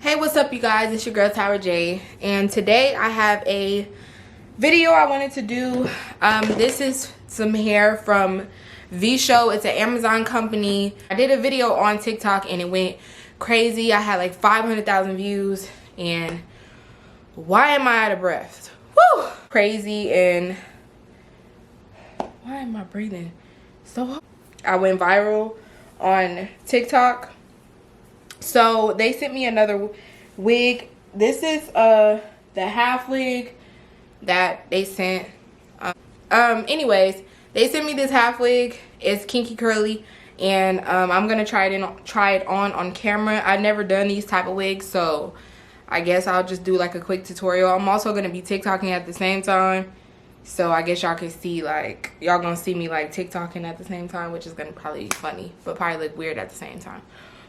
Hey, what's up you guys? It's your girl Tyra J, and today I have a video I wanted to do. This is some hair from VSHOW. It's an Amazon company. I did a video on TikTok and it went crazy. I had like 500,000 views, and why am I out of breath? Woo! Crazy. And why am I breathing so hard? I went viral on TikTok. So they sent me another wig. This is the half wig that they sent. Anyways, they sent me this half wig. It's kinky curly, and I'm gonna try it on camera. I've never done these type of wigs, so I guess I'll just do like a quick tutorial. I'm also gonna be TikToking at the same time, so I guess y'all can see, like, y'all gonna see me like TikToking at the same time, which is gonna probably be funny, but probably look weird at the same time.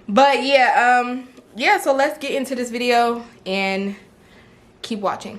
But yeah, so let's get into this video and keep watching.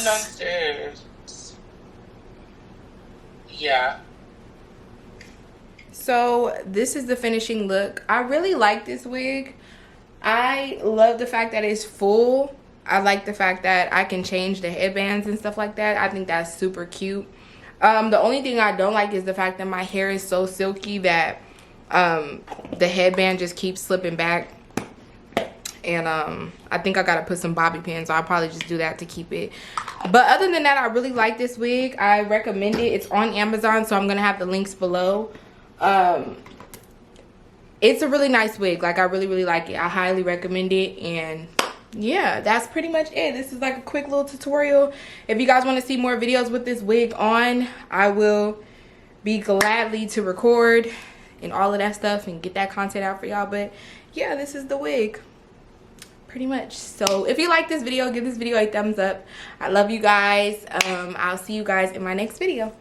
downstairs. Yeah. So this is the finishing look. I really like this wig. I love the fact that it's full. I like the fact that I can change the headbands and stuff like that. I think that's super cute. The only thing I don't like is the fact that my hair is so silky that the headband just keeps slipping back. And I think I gotta put some bobby pins, so I'll probably just do that to keep it. But other than that, I really like this wig. I recommend it. It's on Amazon, so I'm gonna have the links below. It's a really nice wig. Like, I really like it. I highly recommend it. And yeah, that's pretty much it. This is like a quick little tutorial. If you guys want to see more videos with this wig on, I will be gladly to record and all of that stuff and get that content out for y'all. But yeah, this is the wig pretty much. So if you like this video, give this video a thumbs up. I love you guys. I'll see you guys in my next video.